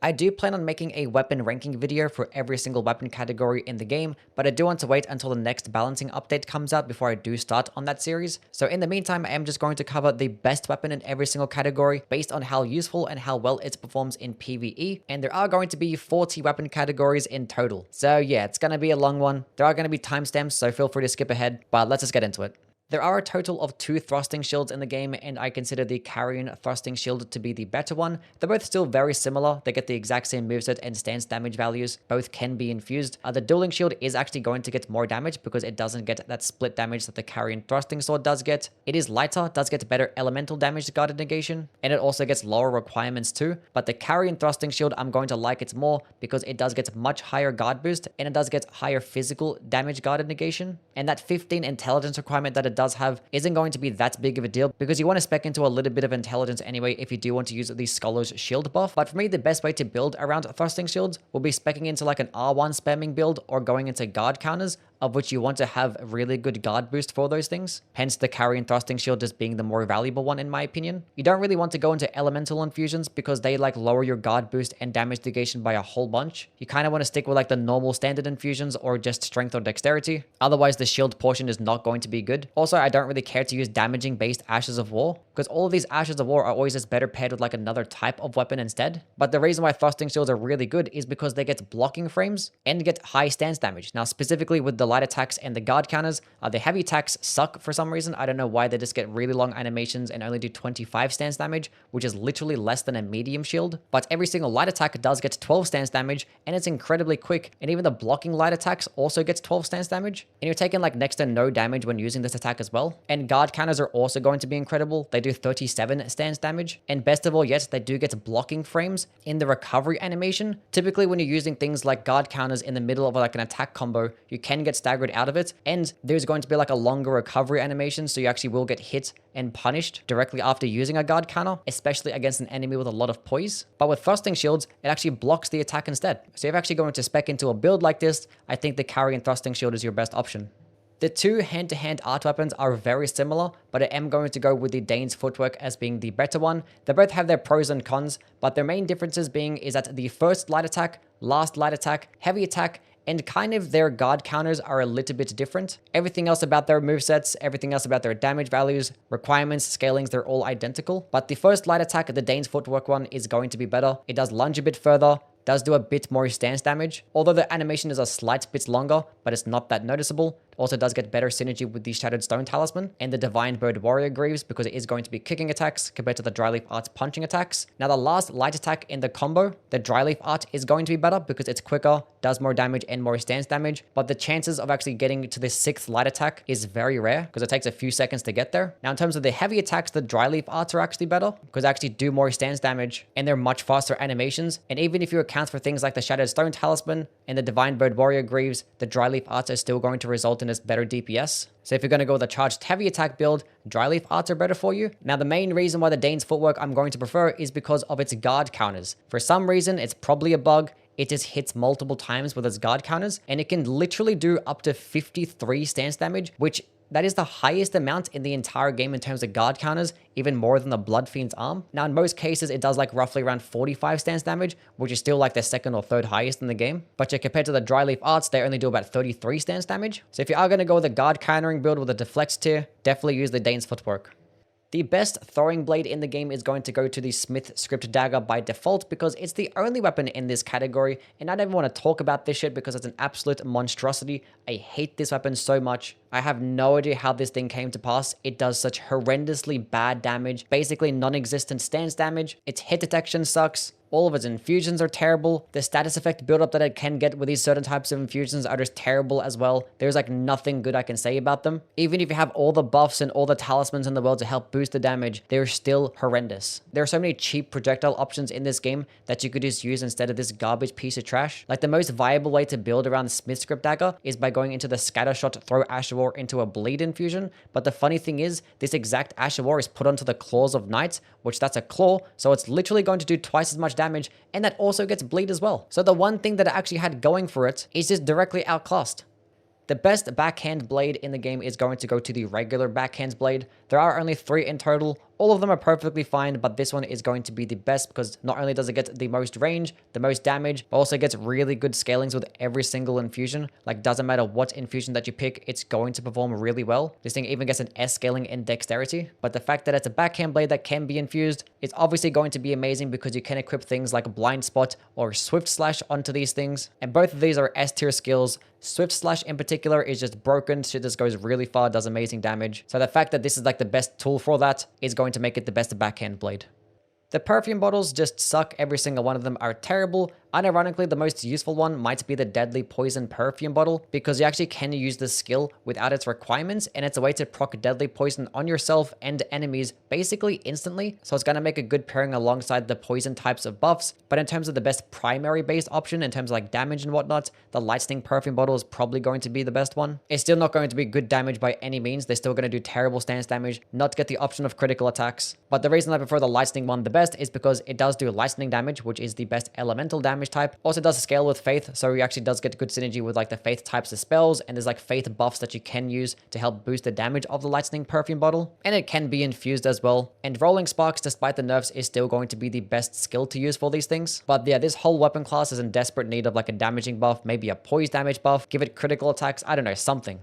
I do plan on making a weapon ranking video for every single weapon category in the game, but I do want to wait until the next balancing update comes out before I do start on that series. So in the meantime, I am just going to cover the best weapon in every single category based on how useful and how well it performs in PvE, and there are going to be 40 weapon categories in total. So yeah, it's going to be a long one. There are going to be timestamps, so feel free to skip ahead, but let's just get into it. There are a total of 2 thrusting shields in the game, and I consider the Carrion thrusting shield to be the better one. They're both still very similar. They get the exact same moveset and stance damage values. Both can be infused. The dueling shield is actually going to get more damage because it doesn't get that split damage that the Carrion thrusting sword does get. It is lighter, does get better elemental damage guarded negation, and it also gets lower requirements too. But the Carrion thrusting shield, I'm going to like it more because it does get much higher guard boost, and it does get higher physical damage guarded negation. And that 15 intelligence requirement that it does have isn't going to be that big of a deal because you want to spec into a little bit of intelligence anyway if you do want to use the Scholar's Shield buff. But for me, the best way to build around thrusting shields will be specking into like an R1 spamming build or going into guard counters, of which you want to have really good guard boost for those things. Hence the Carrion thrusting shield just being the more valuable one in my opinion. You don't really want to go into elemental infusions because they like lower your guard boost and damage negation by a whole bunch. You kind of want to stick with like the normal standard infusions or just strength or dexterity. Otherwise the shield portion is not going to be good. Also, I don't really care to use damaging based Ashes of War because all of these Ashes of War are always just better paired with like another type of weapon instead. But the reason why thrusting shields are really good is because they get blocking frames and get high stance damage. Now specifically with the light attacks and the guard counters, the heavy attacks suck for some reason. I don't know why. They just get really long animations and only do 25 stance damage, which is literally less than a medium shield. But every single light attack does get 12 stance damage, and it's incredibly quick. And even the blocking light attacks also gets 12 stance damage, and you're taking like next to no damage when using this attack as well. And guard counters are also going to be incredible. They do 37 stance damage, and best of all yet, they do get blocking frames in the recovery animation. Typically when you're using things like guard counters in the middle of like an attack combo, you can get staggered out of it, and there's going to be like a longer recovery animation, so you actually will get hit and punished directly after using a guard counter, especially against an enemy with a lot of poise. But with thrusting shields, it actually blocks the attack instead. So if you're actually going to spec into a build like this, I think the Carrion thrusting shield is your best option. The two hand-to-hand art weapons are very similar, but I am going to go with the Dane's footwork as being the better one. They both have their pros and cons, but their main differences being is that the first light attack, last light attack, heavy attack, and kind of their guard counters are a little bit different. Everything else about their movesets, everything else about their damage values, requirements, scalings, they're all identical. But the first light attack, the Dane's footwork one, is going to be better. It does lunge a bit further, does do a bit more stance damage, although the animation is a slight bit longer, but it's not that noticeable. Also does get better synergy with the Shattered Stone Talisman and the Divine Bird Warrior Greaves because it is going to be kicking attacks compared to the Dryleaf Art's punching attacks. Now the last light attack in the combo, the Dryleaf Art is going to be better because it's quicker, does more damage and more stance damage, but the chances of actually getting to the 6th light attack is very rare because it takes a few seconds to get there. Now in terms of the heavy attacks, the Dryleaf Arts are actually better because they actually do more stance damage and they're much faster animations. And even if you account for things like the Shattered Stone Talisman and the Divine Bird Warrior Greaves, the Dryleaf Arts are still going to result in this better DPS. So if you're going to go with a charged heavy attack build, Dryleaf Arts are better for you. Now the main reason why the Dane's footwork I'm going to prefer is because of its guard counters. For some reason, it's probably a bug. It just hits multiple times with its guard counters, and it can literally do up to 53 stance damage, which that is the highest amount in the entire game in terms of guard counters, even more than the Blood Fiend's arm. Now, in most cases, it does like roughly around 45 stance damage, which is still like the 2nd or 3rd highest in the game. But yeah, compared to the Dryleaf Arts, they only do about 33 stance damage. So if you are going to go with a guard countering build with a deflect tier, definitely use the Dane's footwork. The best throwing blade in the game is going to go to the Smith Script Dagger by default because it's the only weapon in this category, and I don't even want to talk about this shit because it's an absolute monstrosity. I hate this weapon so much. I have no idea how this thing came to pass. It does such horrendously bad damage, basically non-existent stance damage. Its hit detection sucks. All of its infusions are terrible. The status effect buildup that it can get with these certain types of infusions are just terrible as well. There's like nothing good I can say about them. Even if you have all the buffs and all the talismans in the world to help boost the damage, they're still horrendous. There are so many cheap projectile options in this game that you could just use instead of this garbage piece of trash. Like the most viable way to build around the Smith Script Dagger is by going into the Scattershot Throw Ash of War into a bleed infusion. But the funny thing is, this exact Ash of War is put onto the Claws of Night, which that's a claw, so it's literally going to do twice as much damage, and that also gets bleed as well. So the one thing that it actually had going for it is just directly outclassed. The best backhand blade in the game is going to go to the regular backhand's blade. There are only 3 in total. All of them are perfectly fine, but this one is going to be the best because not only does it get the most range, the most damage, but also gets really good scalings with every single infusion. Like, doesn't matter what infusion that you pick, it's going to perform really well. This thing even gets an S scaling in dexterity, but the fact that it's a backhand blade that can be infused is obviously going to be amazing because you can equip things like Blind Spot or Swift Slash onto these things, and both of these are S tier skills. Swift Slash in particular is just broken. Shit just goes really far, does amazing damage. So the fact that this is like the best tool for that is going to make it the best backhand blade. The perfume bottles just suck. Every single one of them are terrible. Unironically, the most useful one might be the Deadly Poison Perfume Bottle because you actually can use this skill without its requirements, and it's a way to proc Deadly Poison on yourself and enemies basically instantly, so it's going to make a good pairing alongside the poison types of buffs. But in terms of the best primary based option, in terms of like damage and whatnot, the Lightning Perfume Bottle is probably going to be the best one. It's still not going to be good damage by any means. They're still going to do terrible stance damage, not get the option of critical attacks. But the reason I prefer the Lightning one the best is because it does do lightning damage, which is the best elemental damage type. Also does scale with faith, so it actually does get good synergy with like the faith types of spells, and there's like faith buffs that you can use to help boost the damage of the lightning perfume bottle, and it can be infused as well. And rolling sparks, despite the nerfs, is still going to be the best skill to use for these things. But yeah, this whole weapon class is in desperate need of like a damaging buff, maybe a poise damage buff, give it critical attacks, I don't know, something.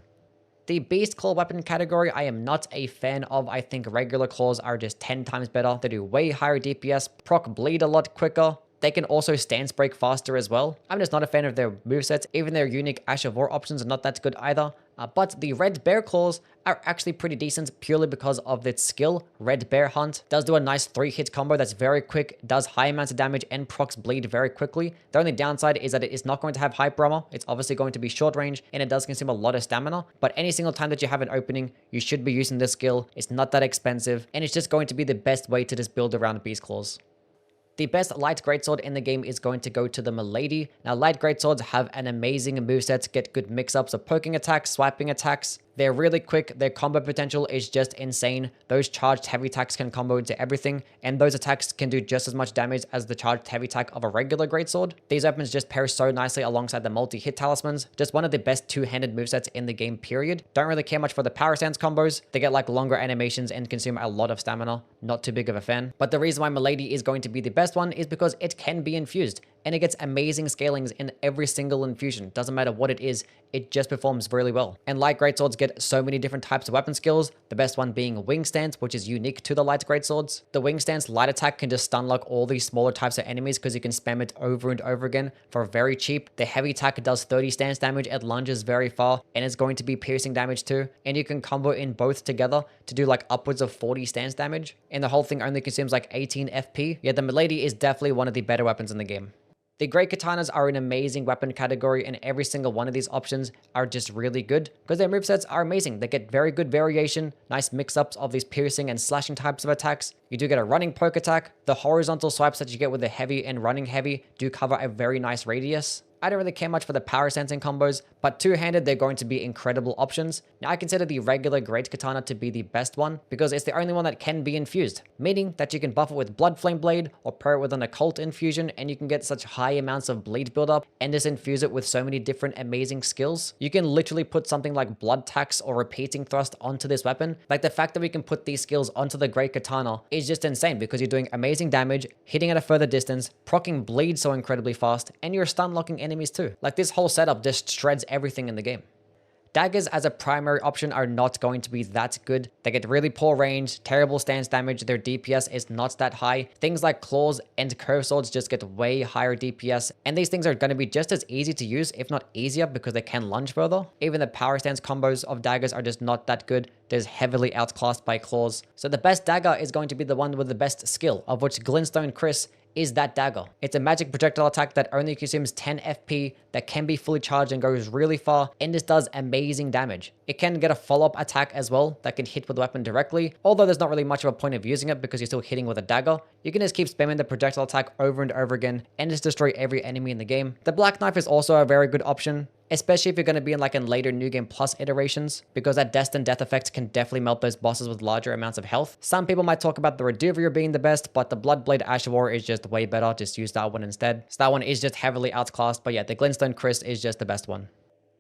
The Beast Claw weapon category, I am not a fan of. I think regular claws are just 10 times better. They do way higher DPS, proc bleed a lot quicker. They can also stance break faster as well. I'm just not a fan of their movesets. Even their unique Ash of War options are not that good either. But the Red Bear Claws are actually pretty decent purely because of its skill. Red Bear Hunt does do a nice 3-hit combo that's very quick, does high amounts of damage, and procs bleed very quickly. The only downside is that it is not going to have hyper armor. It's obviously going to be short range, and it does consume a lot of stamina. But any single time that you have an opening, you should be using this skill. It's not that expensive, and it's just going to be the best way to just build around Beast Claws. The best light greatsword in the game is going to go to the Milady. Now, light greatswords have an amazing moveset, get good mix-ups of poking attacks, swiping attacks. They're really quick, their combo potential is just insane. Those charged heavy attacks can combo into everything, and those attacks can do just as much damage as the charged heavy attack of a regular greatsword. These weapons just pair so nicely alongside the multi-hit talismans. Just one of the best two-handed movesets in the game, period. Don't really care much for the power stance combos. They get like longer animations and consume a lot of stamina. Not too big of a fan. But the reason why Milady is going to be the best one is because it can be infused, and it gets amazing scalings in every single infusion. Doesn't matter what it is, it just performs really well. And light greatswords get so many different types of weapon skills, the best one being wing stance, which is unique to the light greatswords. The wing stance light attack can just stun lock all these smaller types of enemies because you can spam it over and over again for very cheap. The heavy attack does 30 stance damage, it lunges very far, and it's going to be piercing damage too. And you can combo in both together to do like upwards of 40 stance damage. And the whole thing only consumes like 18 FP. Yeah, the Milady is definitely one of the better weapons in the game. The Great Katanas are an amazing weapon category, and every single one of these options are just really good because their movesets are amazing. They get very good variation, nice mix-ups of these piercing and slashing types of attacks. You do get a running poke attack. The horizontal swipes that you get with the heavy and running heavy do cover a very nice radius. I don't really care much for the power sensing combos, but two-handed, they're going to be incredible options. Now, I consider the regular Great Katana to be the best one because it's the only one that can be infused, meaning that you can buff it with Blood Flame Blade or pair it with an Occult infusion, and you can get such high amounts of bleed buildup and just infuse it with so many different amazing skills. You can literally put something like Blood Tax or Repeating Thrust onto this weapon. Like, the fact that we can put these skills onto the Great Katana is just insane because you're doing amazing damage, hitting at a further distance, proccing bleed so incredibly fast, and you're stun locking enemies too. Like, this whole setup just shreds everything in the game. Daggers as a primary option are not going to be that good. They get really poor range, terrible stance damage, their DPS is not that high. Things like claws and curved swords just get way higher DPS, and these things are going to be just as easy to use, if not easier, because they can lunge further. Even the power stance combos of daggers are just not that good. They're heavily outclassed by claws. So the best dagger is going to be the one with the best skill, of which Glintstone Chris is that dagger. It's a magic projectile attack that only consumes 10 FP, that can be fully charged and goes really far, and this does amazing damage. It can get a follow-up attack as well that can hit with the weapon directly, although there's not really much of a point of using it because you're still hitting with a dagger. You can just keep spamming the projectile attack over and over again and just destroy every enemy in the game. The Black Knife is also a very good option, especially if you're going to be in like in later New Game Plus iterations, because that Destined Death effect can definitely melt those bosses with larger amounts of health. Some people might talk about the Reduvia being the best, but the Bloodblade Ash of War is just way better. Just use that one instead. So that one is just heavily outclassed, but yeah, the Glintstone Chris is just the best one.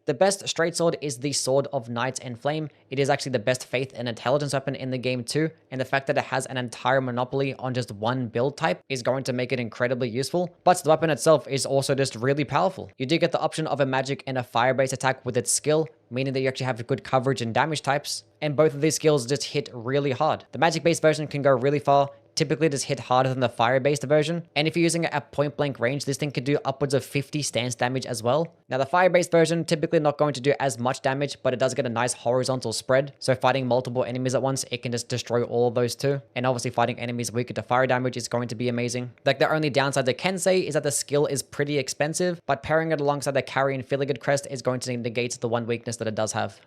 The best straight sword is the Sword of Night and Flame. It is actually the best faith and intelligence weapon in the game too, and the fact that it has an entire monopoly on just one build type is going to make it incredibly useful, but the weapon itself is also just really powerful. You do get the option of a magic and a fire-based attack with its skill, meaning that you actually have good coverage and damage types, and both of these skills just hit really hard. The magic-based version can go really far, typically just hit harder than the fire-based version, and if you're using it at point-blank range, this thing could do upwards of 50 stance damage as well. Now, the fire-based version typically not going to do as much damage, but it does get a nice horizontal spread, so fighting multiple enemies at once, it can just destroy all of those too, and obviously fighting enemies weaker to fire damage is going to be amazing. Like, the only downside I can say is that the skill is pretty expensive, but pairing it alongside the carry and filigree crest is going to negate the one weakness that it does have.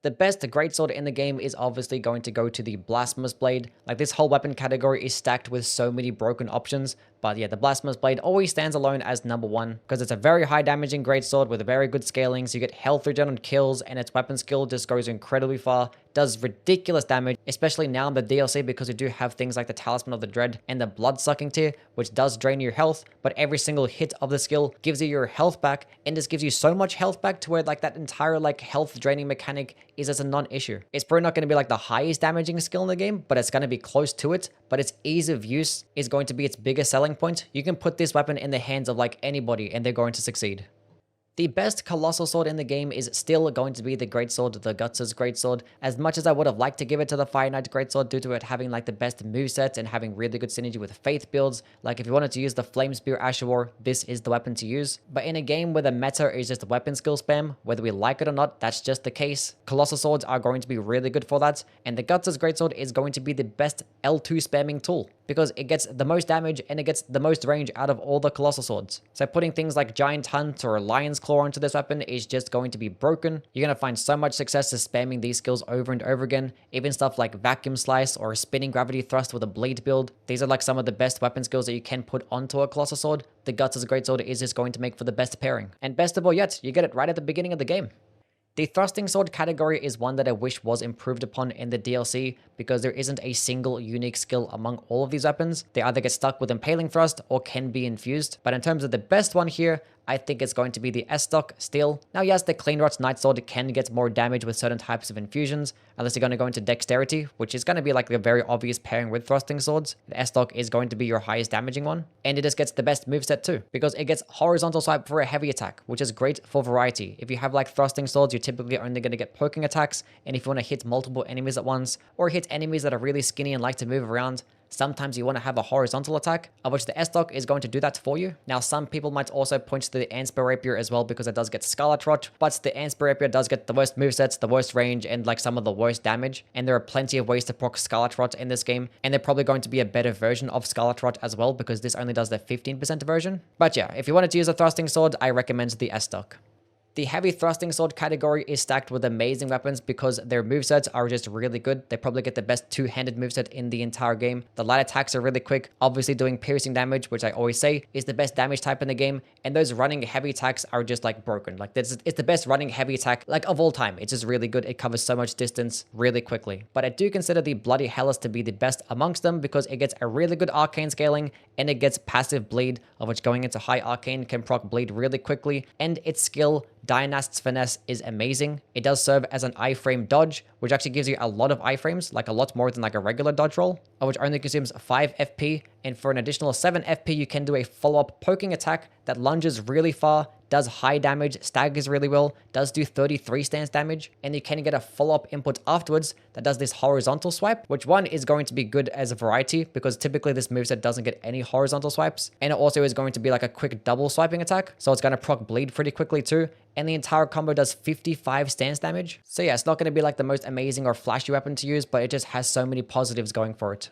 The best greatsword in the game is obviously going to go to the Blasphemous Blade. Like, this whole weapon category is stacked with so many broken options, but yeah, the Blasphemous Blade always stands alone as number one because it's a very high damaging greatsword with very good scaling, so you get health regen on kills, and its weapon skill just goes incredibly far, does ridiculous damage, especially now in the DLC because you do have things like the Talisman of the Dread and the Blood-Sucking tier, which does drain your health, but every single hit of the skill gives you your health back, and just gives you so much health back to where like that entire like health draining mechanic is as a non-issue. It's probably not going to be like the highest damaging skill in the game, but it's going to be close to it, but its ease of use is going to be its biggest selling point. You can put this weapon in the hands of like anybody and they're going to succeed. The best colossal sword in the game is still going to be the greatsword, the Guts' greatsword. As much as I would have liked to give it to the Fire Knight greatsword due to it having like the best movesets and having really good synergy with faith builds, like if you wanted to use the Flame Spear Ashur, this is the weapon to use. But in a game where the meta is just weapon skill spam, whether we like it or not, that's just the case. Colossal swords are going to be really good for that, and the Guts' greatsword is going to be the best L2 spamming tool, because it gets the most damage and it gets the most range out of all the colossal swords. So putting things like Giant Hunt or Lion's Claw onto this weapon is just going to be broken. You're going to find so much success just spamming these skills over and over again. Even stuff like Vacuum Slice or Spinning Gravity Thrust with a Bleed build. These are like some of the best weapon skills that you can put onto a colossal sword. The Guts' greatsword is just going to make for the best pairing. And best of all yet, you get it right at the beginning of the game. The thrusting sword category is one that I wish was improved upon in the DLC because there isn't a single unique skill among all of these weapons. They either get stuck with Impaling Thrust or can be infused. But in terms of the best one here, I think it's going to be the S-Stock still. Now yes, the Clean Rot's Night Sword can get more damage with certain types of infusions, unless you're going to go into Dexterity, which is going to be like a very obvious pairing with thrusting swords. The S-Stock is going to be your highest damaging one, and it just gets the best moveset too, because it gets Horizontal Swipe for a heavy attack, which is great for variety. If you have like thrusting swords, you're typically only going to get poking attacks, and if you want to hit multiple enemies at once, or hit enemies that are really skinny and like to move around, sometimes you want to have a horizontal attack, of which the S-Stock is going to do that for you. Now, some people might also point to the Anspur Rapier as well because it does get Scarlet Rot, but the Anspur Rapier does get the worst movesets, the worst range, and like some of the worst damage. And there are plenty of ways to proc Scarlet Rot in this game, and they're probably going to be a better version of Scarlet Rot as well because this only does the 15% version. But yeah, if you wanted to use a thrusting sword, I recommend the S-Stock. The heavy thrusting sword category is stacked with amazing weapons because their movesets are just really good. They probably get the best two-handed moveset in the entire game. The light attacks are really quick, obviously doing piercing damage, which I always say is the best damage type in the game, and those running heavy attacks are just like broken. Like it's the best running heavy attack like of all time. It's just really good. It covers so much distance really quickly. But I do consider the Bloody Hellas to be the best amongst them because it gets a really good arcane scaling and it gets passive bleed, of which going into high arcane can proc bleed really quickly, and its skill Dynast's Finesse is amazing. It does serve as an iframe dodge, which actually gives you a lot of iframes, like a lot more than like a regular dodge roll, which only consumes 5 FP, and for an additional 7 FP you can do a follow-up poking attack that lunges really far, does high damage, staggers really well, does do 33 stance damage, and you can get a follow-up input afterwards that does this horizontal swipe, which one is going to be good as a variety because typically this moveset doesn't get any horizontal swipes, and it also is going to be like a quick double swiping attack, so it's going to proc bleed pretty quickly too, and the entire combo does 55 stance damage. So yeah, it's not going to be like the most amazing or flashy weapon to use, but it just has so many positives going for it.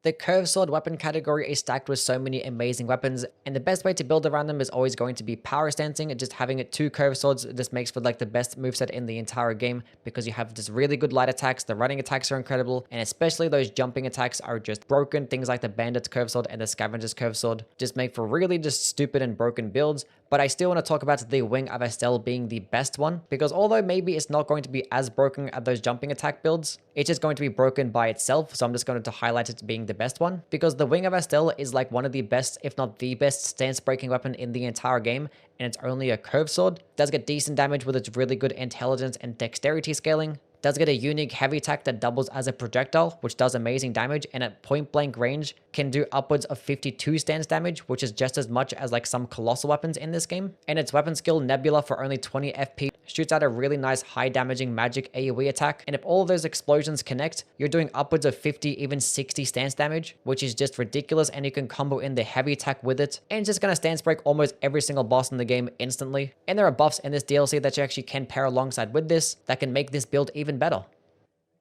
The curved sword weapon category is stacked with so many amazing weapons, and the best way to build around them is always going to be power stancing. Just having it 2 curved swords just makes for like the best moveset in the entire game because you have just really good light attacks, the running attacks are incredible, and especially those jumping attacks are just broken. Things like the Bandit's curved sword and the Scavenger's curved sword just make for really just stupid and broken builds, but I still want to talk about the Wing of Estelle being the best one, because although maybe it's not going to be as broken at those jumping attack builds, it's just going to be broken by itself, so I'm just going to highlight it being the best one, because the Wing of Estelle is like one of the best, if not the best, stance breaking weapon in the entire game, and it's only a curved sword. It does get decent damage with its really good intelligence and dexterity scaling. Does get a unique heavy attack that doubles as a projectile, which does amazing damage, and at point blank range can do upwards of 52 stance damage, which is just as much as like some colossal weapons in this game. And its weapon skill Nebula for only 20 FP shoots out a really nice high damaging magic AoE attack, and if all of those explosions connect, you're doing upwards of 50, even 60 stance damage, which is just ridiculous, and you can combo in the heavy attack with it, and it's just gonna stance break almost every single boss in the game instantly. And there are buffs in this DLC that you actually can pair alongside with this that can make this build even better.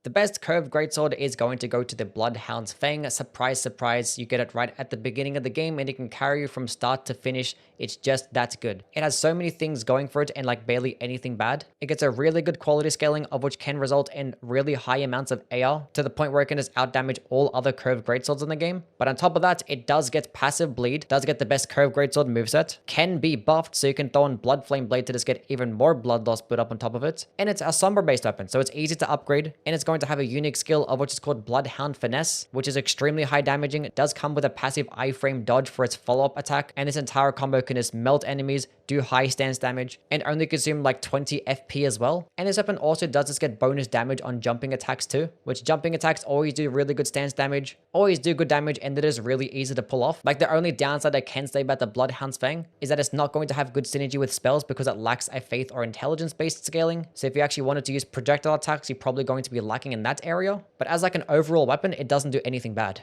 The best curved greatsword is going to go to the Bloodhound's Fang. Surprise, surprise, you get it right at the beginning of the game and it can carry you from start to finish. It's just that good. It has so many things going for it and like barely anything bad. It gets a really good quality scaling, of which can result in really high amounts of AR to the point where it can just outdamage all other curved greatswords in the game. But on top of that, it does get passive bleed, does get the best curved greatsword moveset, can be buffed so you can throw on Blood Flame Blade to just get even more blood loss put up on top of it. And it's a Sombra based weapon, so it's easy to upgrade, and it's going to have a unique skill of which is called Bloodhound Finesse, which is extremely high damaging. It does come with a passive iframe dodge for its follow-up attack, and this entire combo can just melt enemies, do high stance damage, and only consume like 20 FP as well. And this weapon also does just get bonus damage on jumping attacks too, which jumping attacks always do really good stance damage, always do good damage, and it is really easy to pull off. Like the only downside I can say about the Bloodhound's Fang is that it's not going to have good synergy with spells because it lacks a faith or intelligence based scaling. So if you actually wanted to use projectile attacks, you're probably going to be lacking in that area. But as like an overall weapon, it doesn't do anything bad.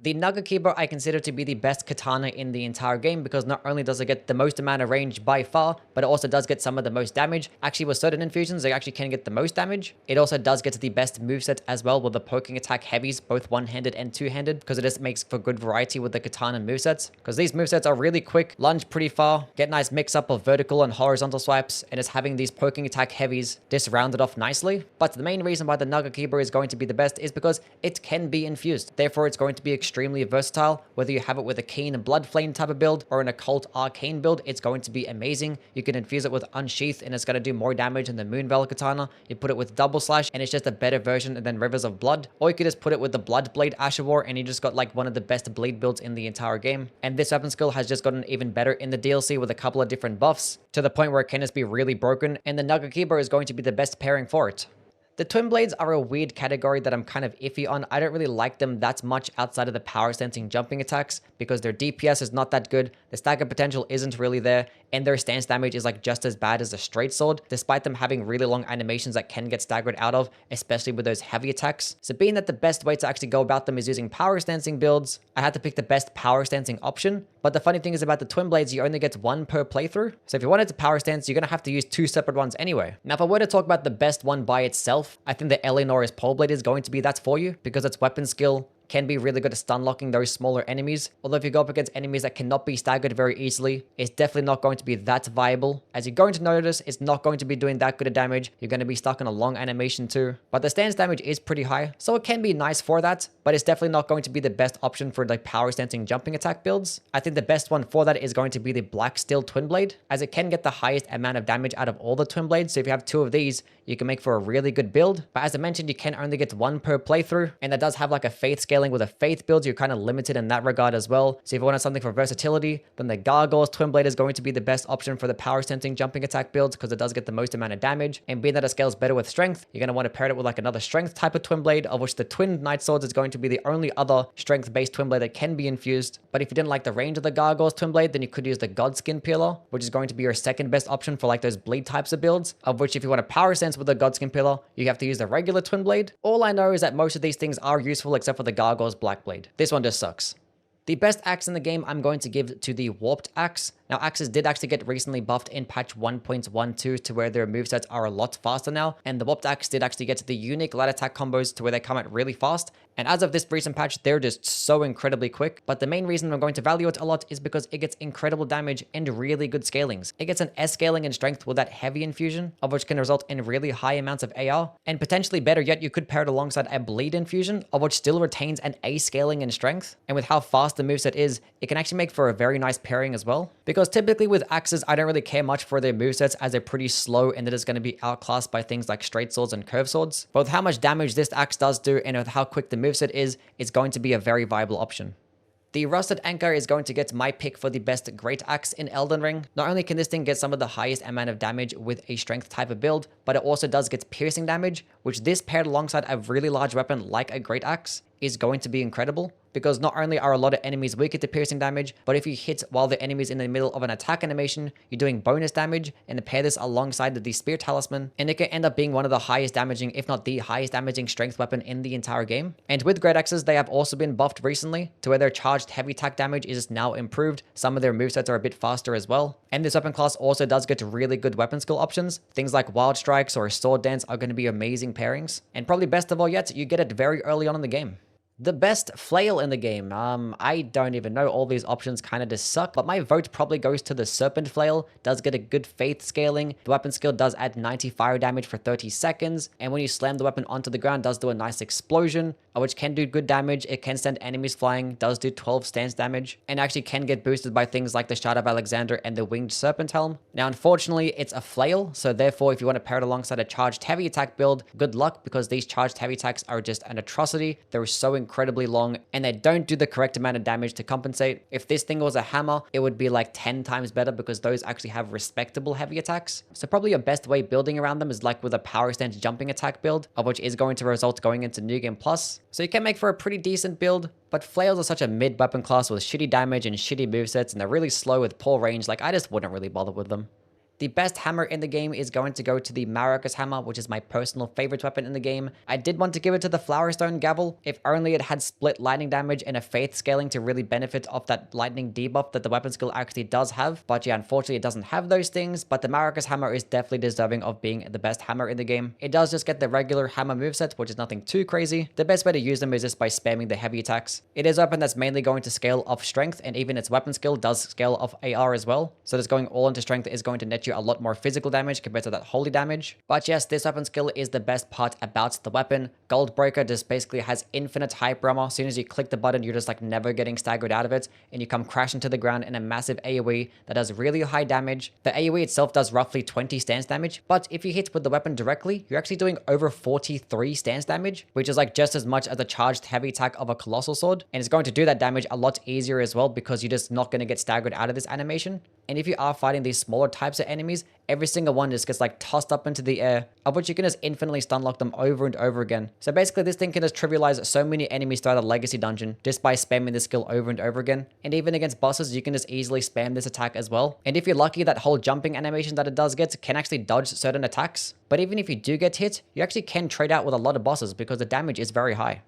The Nagakiba I consider to be the best katana in the entire game because not only does it get the most amount of range by far, but it also does get some of the most damage. Actually, with certain infusions, it actually can get the most damage. It also does get the best moveset as well with the poking attack heavies, both one-handed and two-handed, because it just makes for good variety with the katana movesets. Because these movesets are really quick, lunge pretty far, get nice mix-up of vertical and horizontal swipes, and it's having these poking attack heavies just rounded off nicely. But the main reason why the Nagakiba is going to be the best is because it can be infused. Therefore, it's going to be extremely versatile. Whether you have it with a keen blood flame type of build or an occult arcane build, it's going to be amazing. You can infuse it with unsheath and it's going to do more damage than the Moonveil katana. You put it with double slash and it's just a better version than Rivers of Blood, or you could just put it with the Blood Blade Ashawar and you just got like one of the best bleed builds in the entire game. And this weapon skill has just gotten even better in the DLC with a couple of different buffs to the point where it can just be really broken, and the Nagakiba is going to be the best pairing for it. The Twin Blades are a weird category that I'm kind of iffy on. I don't really like them that much outside of the power sensing jumping attacks because their DPS is not that good, the stagger potential isn't really there, and their stance damage is like just as bad as a straight sword, despite them having really long animations that can get staggered out of, especially with those heavy attacks. So being that the best way to actually go about them is using power stancing builds, I had to pick the best power stancing option. But the funny thing is about the Twin Blades, you only get one per playthrough. So if you wanted to power stance, you're going to have to use two separate ones anyway. Now, if I were to talk about the best one by itself, I think the Eleanor's Pole Blade is going to be that for you because its weapon skill can be really good at stun locking those smaller enemies. Although if you go up against enemies that cannot be staggered very easily, it's definitely not going to be that viable. As you're going to notice, it's not going to be doing that good of damage. You're going to be stuck in a long animation too. But the stance damage is pretty high, so it can be nice for that, but it's definitely not going to be the best option for like power stancing jumping attack builds. I think the best one for that is going to be the Black Steel Twin Blade, as it can get the highest amount of damage out of all the Twin Blades. So if you have two of these, you can make for a really good build. But as I mentioned, you can only get one per playthrough, and that does have like a faith scaling. With a faith build, you're kind of limited in that regard as well. So if you wanted something for versatility, then the Gargoyle's Twin Blade is going to be the best option for the power stancing jumping attack builds because it does get the most amount of damage. And being that it scales better with strength, you're going to want to pair it with like another strength type of Twin Blade, of which the Twin Night Swords is going to be the only other strength based Twin Blade that can be infused. But if you didn't like the range of the Gargoyle's Twin Blade, then you could use the Godskin Peeler, which is going to be your second best option for like those bleed types of builds, of which if you want to power sense with the Godskin Peeler, you have to use the regular Twin Blade. All I know is that most of these things are useful except for the Gargoyle's Black Blade. This one just sucks. The best axe in the game I'm going to give to the Warped Axe. Now, axes did actually get recently buffed in patch 1.12 to where their movesets are a lot faster now, and the Warped Axe did actually get the unique light attack combos to where they come out really fast, And as of this recent patch, they're just so incredibly quick. But the main reason I'm going to value it a lot is because it gets incredible damage and really good scalings. It gets an S scaling in strength with that heavy infusion, of which can result in really high amounts of AR. And potentially better yet, you could pair it alongside a bleed infusion, of which still retains an A scaling in strength. And with how fast the moveset is, it can actually make for a very nice pairing as well. Because typically with axes, I don't really care much for their movesets as they're pretty slow and that is going to be outclassed by things like straight swords and curved swords. But with how much damage this axe does do and with how quick the moveset is, it's going to be a very viable option. The Rusted Anchor is going to get my pick for the best Great Axe in Elden Ring. Not only can this thing get some of the highest amount of damage with a strength type of build, but it also does get piercing damage, which this paired alongside a really large weapon like a Great Axe is going to be incredible. Because not only are a lot of enemies weaker to piercing damage, but if you hit while the enemy's in the middle of an attack animation, you're doing bonus damage, and pair this alongside the Spear Talisman, and it can end up being one of the highest damaging, if not the highest damaging strength weapon in the entire game. And with Great Axes, they have also been buffed recently, to where their charged heavy attack damage is now improved. Some of their movesets are a bit faster as well. And this weapon class also does get really good weapon skill options. Things like Wild Strikes or Sword Dance are going to be amazing pairings. And probably best of all yet, you get it very early on in the game. The best flail in the game. I don't even know. All these options kind of just suck, but my vote probably goes to the Serpent Flail. Does get a good faith scaling. The weapon skill does add 90 fire damage for 30 seconds, and when you slam the weapon onto the ground, does do a nice explosion, which can do good damage. It can send enemies flying, does do 12 stance damage, and actually can get boosted by things like the Shard of Alexander and the Winged Serpent Helm. Now, unfortunately, it's a flail, so therefore, if you want to pair it alongside a charged heavy attack build, good luck, because these charged heavy attacks are just an atrocity. They're so incredibly long, and they don't do the correct amount of damage to compensate. If this thing was a hammer, it would be like 10 times better, because those actually have respectable heavy attacks. So probably your best way building around them is like with a power stance jumping attack build, of which is going to result going into New Game Plus. So you can make for a pretty decent build, but flails are such a mid weapon class with shitty damage and shitty movesets, and they're really slow with poor range. Like, I just wouldn't really bother with them. The best hammer in the game is going to go to the Maracas hammer, which is my personal favorite weapon in the game. I did want to give it to the Flowerstone Gavel, if only it had split lightning damage and a faith scaling to really benefit off that lightning debuff that the weapon skill actually does have. But yeah, unfortunately it doesn't have those things, but the Maracas hammer is definitely deserving of being the best hammer in the game. It does just get the regular hammer moveset, which is nothing too crazy. The best way to use them is just by spamming the heavy attacks. It is a weapon that's mainly going to scale off strength, and even its weapon skill does scale off AR as well. So just going all into strength is going to net you a lot more physical damage compared to that holy damage. But yes, this weapon skill is the best part about the weapon. Goldbreaker just basically has infinite hyper armor. As soon as you click the button, you're just like never getting staggered out of it, and you come crashing to the ground in a massive AoE that does really high damage. The AoE itself does roughly 20 stance damage, but if you hit with the weapon directly, you're actually doing over 43 stance damage, which is like just as much as the charged heavy attack of a Colossal Sword. And it's going to do that damage a lot easier as well, because you're just not going to get staggered out of this animation. And if you are fighting these smaller types of enemies, every single one just gets like tossed up into the air, of which you can just infinitely stun lock them over and over again. So basically this thing can just trivialize so many enemies throughout a legacy dungeon just by spamming this skill over and over again. And even against bosses, you can just easily spam this attack as well. And if you're lucky, that whole jumping animation that it does get can actually dodge certain attacks. But even if you do get hit, you actually can trade out with a lot of bosses because the damage is very high.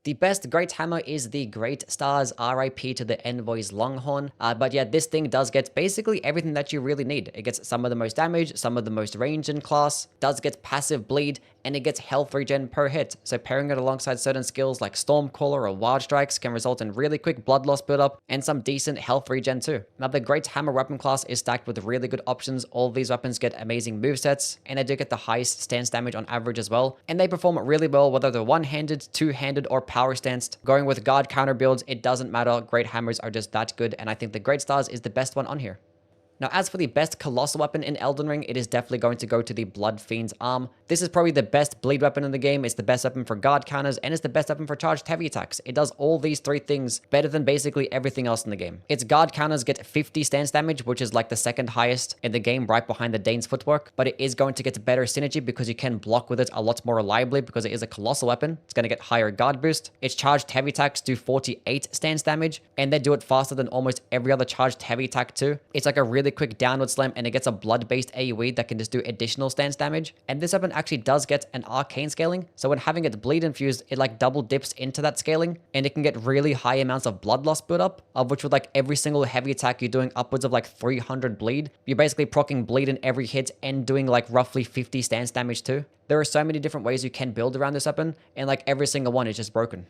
The best Great Hammer is the Great Stars, RIP to the Envoy's Longhorn. But yeah, this thing does get basically everything that you really need. It gets some of the most damage, some of the most range in class, does get passive bleed, and it gets health regen per hit. So pairing it alongside certain skills like Stormcaller or Wild Strikes can result in really quick blood loss buildup and some decent health regen too. Now the Great Hammer weapon class is stacked with really good options. All of these weapons get amazing movesets, and they do get the highest stance damage on average as well. And they perform really well whether they're one-handed, two-handed, or power stanced. Going with guard counter builds, it doesn't matter. Great Hammers are just that good, and I think the Great Stars is the best one on here. Now, as for the best colossal weapon in Elden Ring, it is definitely going to go to the Blood Fiend's Arm. This is probably the best bleed weapon in the game. It's the best weapon for guard counters, and it's the best weapon for charged heavy attacks. It does all these three things better than basically everything else in the game. Its guard counters get 50 stance damage, which is like the second highest in the game, right behind the Dane's Footwork, but it is going to get better synergy because you can block with it a lot more reliably because it is a colossal weapon. It's going to get higher guard boost. Its charged heavy attacks do 48 stance damage, and they do it faster than almost every other charged heavy attack too. It's like a really quick downward slam, and it gets a blood-based AoE that can just do additional stance damage. And this weapon actually does get an arcane scaling, so when having it bleed infused, it like double dips into that scaling, and it can get really high amounts of blood loss build up, of which with like every single heavy attack, you're doing upwards of like 300 bleed. You're basically proccing bleed in every hit and doing like roughly 50 stance damage too. There are so many different ways you can build around this weapon, and like every single one is just broken.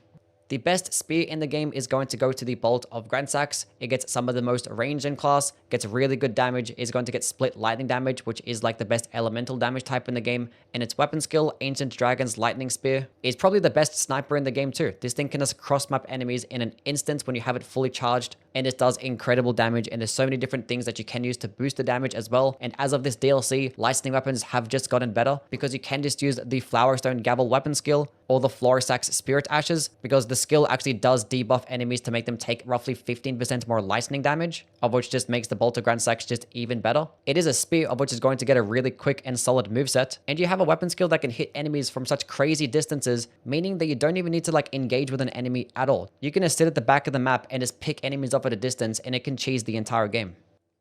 The best spear in the game is going to go to the Bolt of GREATAXE. It gets some of the most range in class, gets really good damage, is going to get split lightning damage, which is like the best elemental damage type in the game, and its weapon skill, Ancient Dragon's Lightning Spear, is probably the best sniper in the game too. This thing can just cross-map enemies in an instant when you have it fully charged, and it does incredible damage, and there's so many different things that you can use to boost the damage as well. And as of this DLC, lightning weapons have just gotten better, because you can just use the Flowerstone Gavel weapon skill, or the Florisax Spirit Ashes, because the skill actually does debuff enemies to make them take roughly 15% more lightning damage, of which just makes the Bolt of GREATAXE just even better. It is a spear, of which is going to get a really quick and solid moveset, and you have a weapon skill that can hit enemies from such crazy distances, meaning that you don't even need to like engage with an enemy at all. You can just sit at the back of the map and just pick enemies up at a distance, and it can cheese the entire game.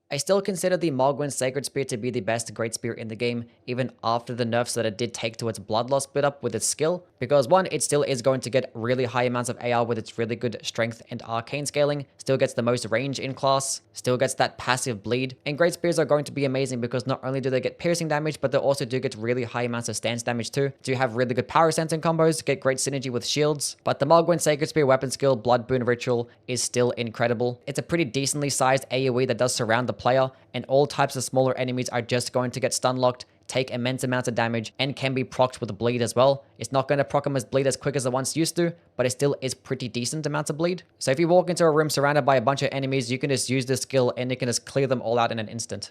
I still consider the Mogwin's Sacred Spear to be the best Great Spear in the game, even after the nerfs that it did take to its Bloodloss split up with its skill, because one, it still is going to get really high amounts of AR with its really good strength and arcane scaling, still gets the most range in class, still gets that passive bleed, and Great Spears are going to be amazing because not only do they get piercing damage, but they also do get really high amounts of stance damage too. Do have really good power sensing combos, get great synergy with shields, but the Mogwin's Sacred Spear weapon skill, Blood Boon Ritual, is still incredible. It's a pretty decently sized AoE that does surround the player, and all types of smaller enemies are just going to get stun locked, take immense amounts of damage, and can be procced with bleed as well. It's not going to proc them as bleed as quick as it once used to, but it still is pretty decent amounts of bleed. So if you walk into a room surrounded by a bunch of enemies, you can just use this skill and it can just clear them all out in an instant.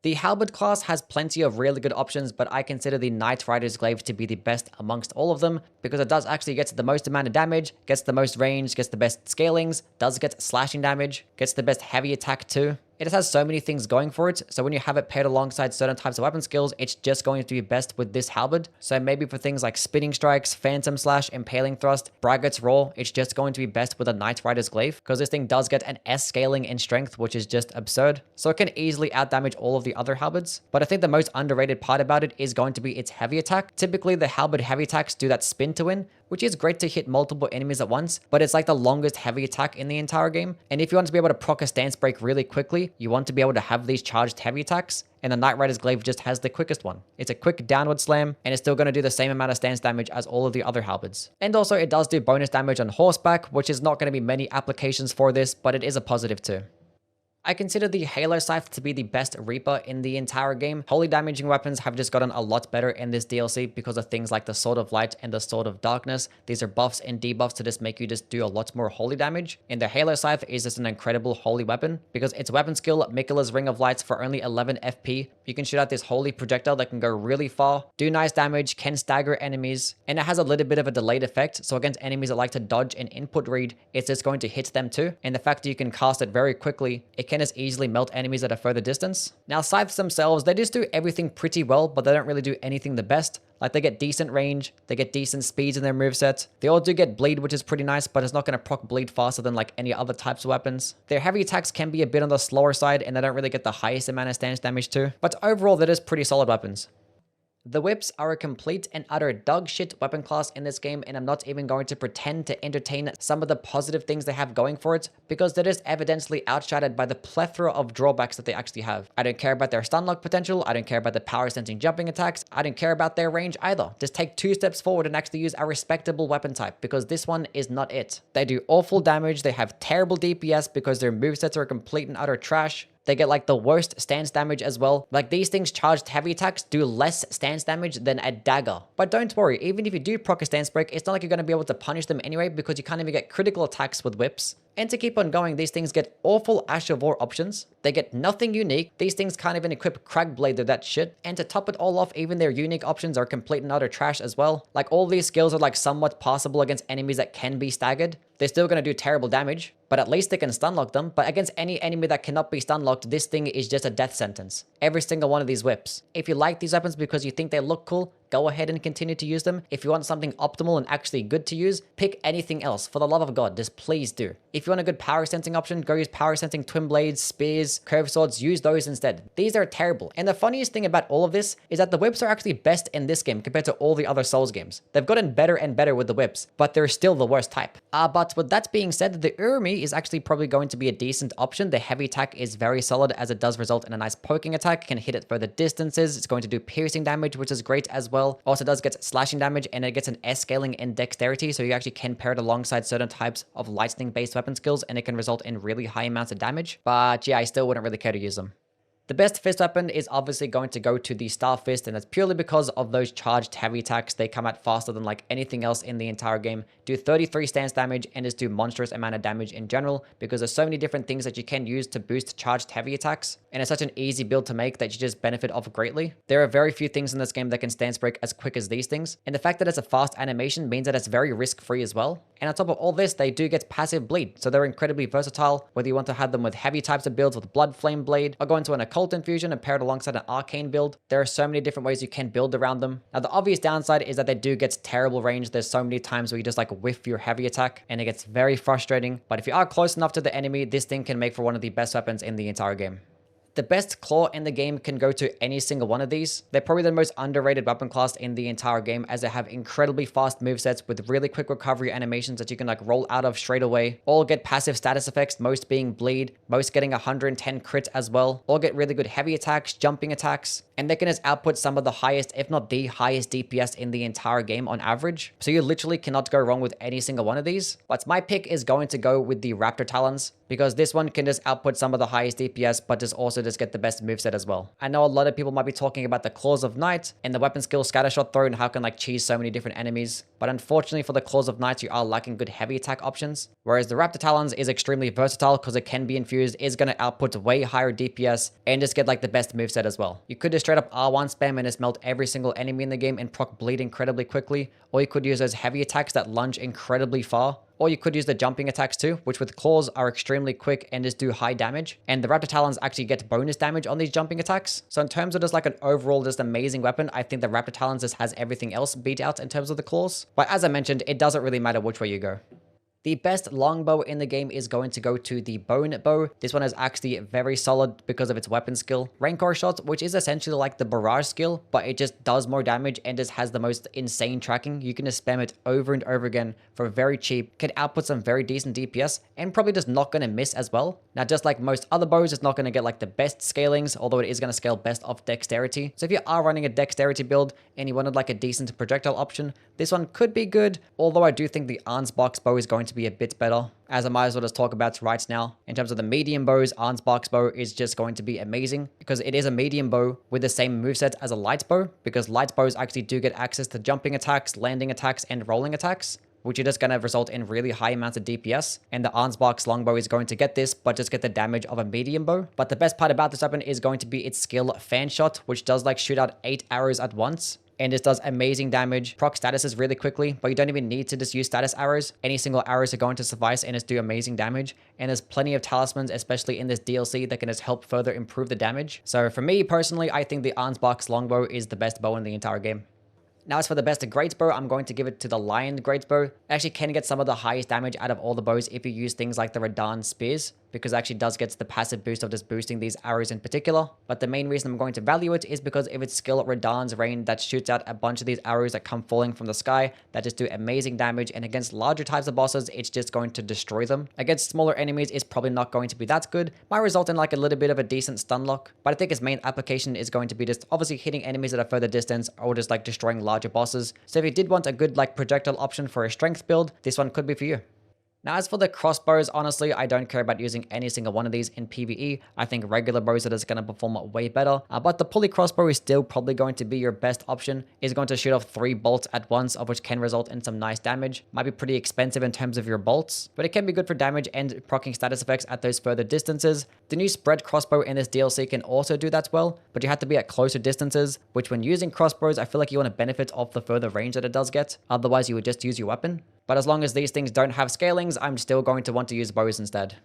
The Halberd class has plenty of really good options, but I consider the Knight Rider's Glaive to be the best amongst all of them, because it does actually get the most amount of damage, gets the most range, gets the best scalings, does get slashing damage, gets the best heavy attack too. It just has so many things going for it, so when you have it paired alongside certain types of weapon skills, it's just going to be best with this halberd. So maybe for things like Spinning Strikes, Phantom Slash, Impaling Thrust, Braggart's Roar, it's just going to be best with a Knight Rider's Glaive, because this thing does get an S scaling in strength, which is just absurd. So it can easily outdamage all of the other halberds. But I think the most underrated part about it is going to be its heavy attack. Typically, the halberd heavy attacks do that spin to win, which is great to hit multiple enemies at once, but it's like the longest heavy attack in the entire game. And if you want to be able to proc a stance break really quickly, you want to be able to have these charged heavy attacks, and the Knight Rider's Glaive just has the quickest one. It's a quick downward slam, and it's still going to do the same amount of stance damage as all of the other halberds. And also, it does do bonus damage on horseback, which is not going to be many applications for this, but it is a positive too. I consider the Halo Scythe to be the best Reaper in the entire game. Holy damaging weapons have just gotten a lot better in this DLC because of things like the Sword of Light and the Sword of Darkness. These are buffs and debuffs to just make you just do a lot more holy damage. And the Halo Scythe is just an incredible holy weapon because its weapon skill, Mikula's Ring of Lights, for only 11 FP, you can shoot out this holy projectile that can go really far, do nice damage, can stagger enemies, and it has a little bit of a delayed effect. So against enemies that like to dodge and input read, it's just going to hit them too. And the fact that you can cast it very quickly, it can as easily melt enemies at a further distance. Now, scythes themselves, they just do everything pretty well, but they don't really do anything the best. Like, they get decent range, they get decent speeds in their moveset. They all do get bleed, which is pretty nice, but it's not going to proc bleed faster than like any other types of weapons. Their heavy attacks can be a bit on the slower side, and they don't really get the highest amount of stance damage too. But overall, they're just pretty solid weapons. The whips are a complete and utter dog shit weapon class in this game, and I'm not even going to pretend to entertain some of the positive things they have going for it, because they're just evidently outshadowed by the plethora of drawbacks that they actually have. I don't care about their stun lock potential, I don't care about the power sensing jumping attacks, I don't care about their range either. Just take 2 steps forward and actually use a respectable weapon type, because this one is not it. They do awful damage, they have terrible DPS because their movesets are complete and utter trash. They get like the worst stance damage as well. Like, these things charged heavy attacks do less stance damage than a dagger. But don't worry, even if you do proc a stance break, it's not like you're going to be able to punish them anyway because you can't even get critical attacks with whips. And to keep on going, these things get awful Ash of War options. They get nothing unique. These things can't even equip Cragblade or that shit. And to top it all off, even their unique options are complete and utter trash as well. Like, all these skills are like somewhat passable against enemies that can be staggered. They're still going to do terrible damage, but at least they can stun lock them. But against any enemy that cannot be stun locked, this thing is just a death sentence. Every single one of these whips. If you like these weapons because you think they look cool, go ahead and continue to use them. If you want something optimal and actually good to use, pick anything else. For the love of God, just please do. If you want a good power sensing option, go use power sensing twin blades, spears, rapiers, curved swords, use those instead. These are terrible. And the funniest thing about all of this is that the whips are actually best in this game compared to all the other Souls games. They've gotten better and better with the whips, but they're still the worst type. But with that being said, the Urumi is actually probably going to be a decent option. The heavy attack is very solid as it does result in a nice poking attack, can hit it further distances. It's going to do piercing damage, which is great as well. Also does get slashing damage, and it gets an S scaling in dexterity, so you actually can pair it alongside certain types of lightning based weapon skills, and it can result in really high amounts of damage. But yeah, I still wouldn't really care to use them. The best fist weapon is obviously going to go to the Star Fist, and that's purely because of those charged heavy attacks. They come out faster than like anything else in the entire game, do 33 stance damage, and just do monstrous amount of damage in general, because there's so many different things that you can use to boost charged heavy attacks, and it's such an easy build to make that you just benefit off greatly. There are very few things in this game that can stance break as quick as these things, and the fact that it's a fast animation means that it's very risk-free as well. And on top of all this, they do get passive bleed, so they're incredibly versatile, whether you want to have them with heavy types of builds with Blood Flame Blade, or go into an Occult Infusion and pair it alongside an Arcane build. There are so many different ways you can build around them. Now, the obvious downside is that they do get terrible range. There's so many times where you just like whiff your heavy attack, and it gets very frustrating. But if you are close enough to the enemy, this thing can make for one of the best weapons in the entire game. The best claw in the game can go to any single one of these. They're probably the most underrated weapon class in the entire game, as they have incredibly fast movesets with really quick recovery animations that you can like roll out of straight away. All get passive status effects, most being bleed, most getting 110 crit as well. All get really good heavy attacks, jumping attacks, and they can just output some of the highest, if not the highest DPS in the entire game on average. So you literally cannot go wrong with any single one of these. But my pick is going to go with the Raptor Talons, because this one can just output some of the highest DPS, but just also just get the best moveset as well. I know a lot of people might be talking about the Claws of Night and the weapon skill Scattershot Throw and how it can like cheese so many different enemies, but unfortunately for the Claws of Night, you are lacking good heavy attack options, whereas the Raptor Talons is extremely versatile because it can be infused, is going to output way higher DPS, and just get like the best moveset as well. You could just straight up R1 spam and just melt every single enemy in the game and proc bleed incredibly quickly, or you could use those heavy attacks that lunge incredibly far. Or you could use the jumping attacks too, which with claws are extremely quick and just do high damage. And the Raptor Talons actually get bonus damage on these jumping attacks. So in terms of just like an overall just amazing weapon, I think the Raptor Talons just has everything else beat out in terms of the claws. But as I mentioned, it doesn't really matter which way you go. The best longbow in the game is going to go to the Bone Bow. This one is actually very solid because of its weapon skill. Rancor Shot, which is essentially like the Barrage skill, but it just does more damage and just has the most insane tracking. You can just spam it over and over again for very cheap, can output some very decent DPS, and probably just not going to miss as well. Now, just like most other bows, it's not going to get like the best scalings, although it is going to scale best off dexterity. So if you are running a dexterity build and you wanted like a decent projectile option, this one could be good, although I do think the Ansbach's bow is going to be a bit better, as I might as well just talk about right now. In terms of the medium bows, Ansbach's bow is just going to be amazing because it is a medium bow with the same moveset as a light bow, because light bows actually do get access to jumping attacks, landing attacks, and rolling attacks, which are just going to result in really high amounts of DPS. And the Ansbach's longbow is going to get this, but just get the damage of a medium bow. But the best part about this weapon is going to be its skill Fan Shot, which does like shoot out 8 arrows at once. And this does amazing damage, proc statuses really quickly, but you don't even need to just use status arrows. Any single arrows are going to suffice and just do amazing damage. And there's plenty of talismans, especially in this DLC, that can just help further improve the damage. So for me personally, I think the Ansbach's longbow is the best bow in the entire game. Now, as for the best Greatbow, I'm going to give it to the Lion Greatbow. It actually can get some of the highest damage out of all the bows if you use things like the Radan Spears, because it actually does get the passive boost of just boosting these arrows in particular. But the main reason I'm going to value it is because of its skill Radan's Rain that shoots out a bunch of these arrows that come falling from the sky that just do amazing damage, and against larger types of bosses, it's just going to destroy them. Against smaller enemies, it's probably not going to be that good. Might result in like a little bit of a decent stun lock, but I think its main application is going to be just obviously hitting enemies at a further distance or just like destroying larger bosses. So if you did want a good like projectile option for a strength build, this one could be for you. Now, as for the crossbows, honestly, I don't care about using any single one of these in PvE. I think regular bows are just going to perform way better. But the pulley crossbow is still probably going to be your best option. It's going to shoot off 3 bolts at once, of which can result in some nice damage. Might be pretty expensive in terms of your bolts, but it can be good for damage and proccing status effects at those further distances. The new spread crossbow in this DLC can also do that well, but you have to be at closer distances, which when using crossbows, I feel like you want to benefit off the further range that it does get. Otherwise, you would just use your weapon. But as long as these things don't have scalings, I'm still going to want to use bows instead.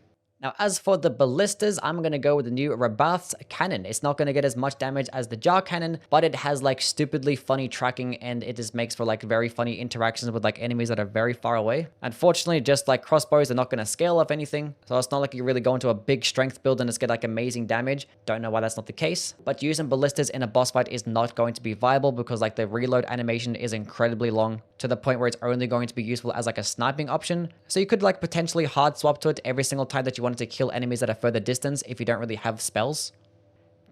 Now, as for the ballistas, I'm going to go with the new Rabath's cannon. It's not going to get as much damage as the jar cannon, but it has like stupidly funny tracking, and it just makes for like very funny interactions with like enemies that are very far away. Unfortunately, just like crossbows, they're not going to scale off anything. So it's not like you really go into a big strength build and just get like amazing damage. Don't know why that's not the case. But using ballistas in a boss fight is not going to be viable because like the reload animation is incredibly long, to the point where it's only going to be useful as like a sniping option. So you could like potentially hard swap to it every single time that you wanted to kill enemies at a further distance if you don't really have spells.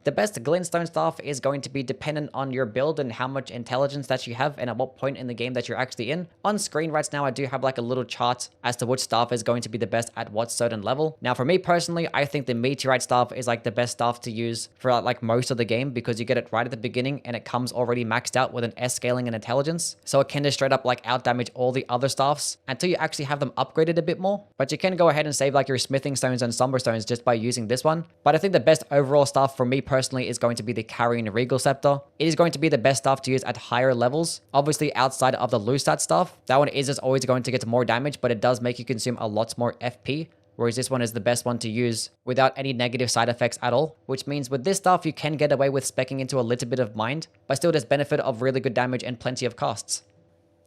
The best glintstone staff is going to be dependent on your build and how much intelligence that you have and at what point in the game that you're actually in. On screen right now, I do have like a little chart as to which staff is going to be the best at what certain level. Now, for me personally, I think the meteorite staff is like the best staff to use for like most of the game because you get it right at the beginning and it comes already maxed out with an S scaling and intelligence. So it can just straight up like out damage all the other staffs until you actually have them upgraded a bit more. But you can go ahead and save like your smithing stones and somber stones just by using this one. But I think the best overall staff for me personally is going to be the Carrying Regal Scepter. It is going to be the best stuff to use at higher levels. Obviously, outside of the Lusat stuff, that one is just always going to get more damage, but it does make you consume a lot more FP. Whereas this one is the best one to use without any negative side effects at all, which means with this stuff, you can get away with speccing into a little bit of mind, but still does benefit of really good damage and plenty of costs.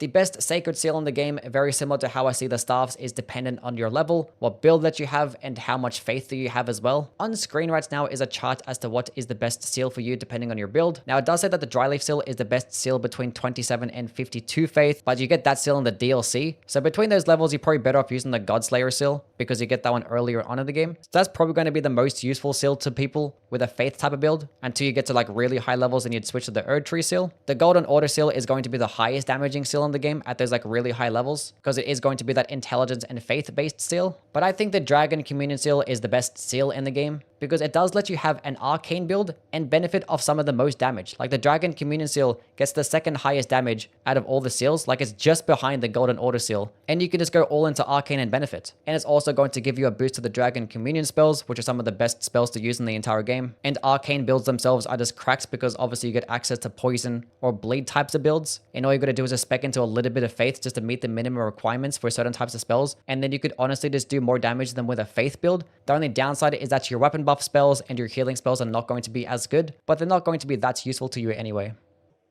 The best sacred seal in the game, very similar to how I see the staffs, is dependent on your level, what build that you have, and how much faith do you have as well. On screen right now is a chart as to what is the best seal for you depending on your build. Now it does say that the dryleaf seal is the best seal between 27 and 52 faith, but you get that seal in the DLC. So between those levels, you're probably better off using the Godslayer seal because you get that one earlier on in the game. So that's probably going to be the most useful seal to people with a faith type of build until you get to like really high levels and you'd switch to the Erd Tree seal. The Golden Order seal is going to be the highest damaging seal in the game at those like really high levels because it is going to be that intelligence and faith based seal. But I think the Dragon Communion seal is the best seal in the game because it does let you have an arcane build and benefit of some of the most damage. Like the Dragon Communion seal gets the second highest damage out of all the seals, like it's just behind the Golden Order seal, and you can just go all into arcane and benefit. And it's also going to give you a boost to the Dragon Communion spells, which are some of the best spells to use in the entire game. And arcane builds themselves are just cracks because obviously you get access to poison or bleed types of builds, and all you gotta do is just spec into a little bit of faith just to meet the minimum requirements for certain types of spells, and then you could honestly just do more damage than with a faith build. The only downside is that your weapon buff spells and your healing spells are not going to be as good, but they're not going to be that useful to you anyway.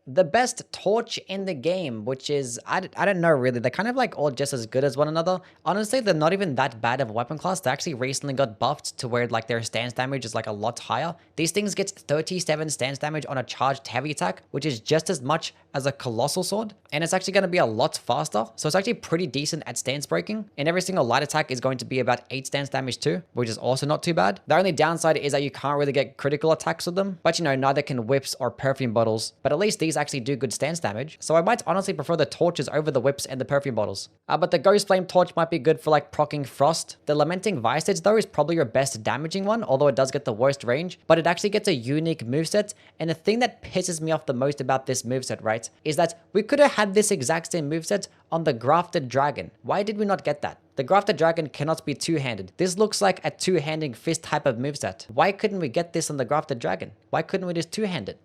The best torch in the game, which is, I don't know really, they're kind of like all just as good as one another. Honestly, they're not even that bad of a weapon class. They actually recently got buffed to where like their stance damage is like a lot higher. These things get 37 stance damage on a charged heavy attack, which is just as much as a colossal sword. And it's actually going to be a lot faster. So it's actually pretty decent at stance breaking. And every single light attack is going to be about 8 stance damage too, which is also not too bad. The only downside is that you can't really get critical attacks with them. But you know, neither can whips or perfume bottles. But at least these actually do good stance damage, so I might honestly prefer the torches over the whips and the perfume bottles. But the Ghost Flame torch might be good for like proccing frost. The Lamenting Visage though is probably your best damaging one, although it does get the worst range, but it actually gets a unique moveset. And the thing that pisses me off the most about this moveset, right, is that we could have had this exact same moveset on the Grafted Dragon. Why did we not get that? The Grafted Dragon cannot be two-handed. This looks like a two-handing fist type of moveset. Why couldn't we get this on the Grafted Dragon? Why couldn't we just two-hand it?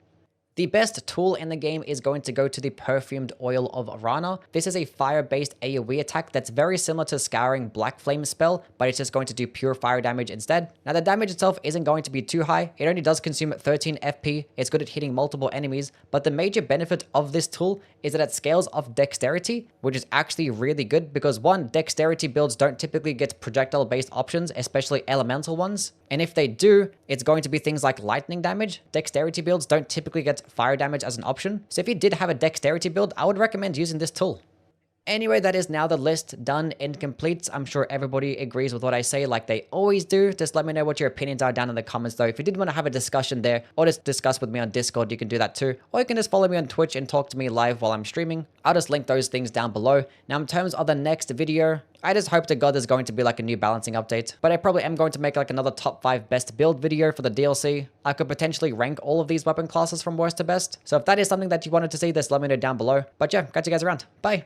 The best tool in the game is going to go to the Perfumed Oil of Rana. This is a fire-based AoE attack that's very similar to Scouring Black Flame spell, but it's just going to do pure fire damage instead. Now, the damage itself isn't going to be too high. It only does consume 13 FP. It's good at hitting multiple enemies, but the major benefit of this tool is that it scales off dexterity, which is actually really good because one, dexterity builds don't typically get projectile-based options, especially elemental ones. And if they do, it's going to be things like lightning damage. Dexterity builds don't typically get fire damage as an option. So if you did have a dexterity build, I would recommend using this tool. Anyway, that is now the list done and complete. I'm sure everybody agrees with what I say like they always do. Just let me know what your opinions are down in the comments though. If you did want to have a discussion there or just discuss with me on Discord, you can do that too. Or you can just follow me on Twitch and talk to me live while I'm streaming. I'll just link those things down below. Now in terms of the next video, I just hope to God there's going to be like a new balancing update. But I probably am going to make like another top 5 best build video for the DLC. I could potentially rank all of these weapon classes from worst to best. So if that is something that you wanted to see, just let me know down below. But yeah, catch you guys around. Bye.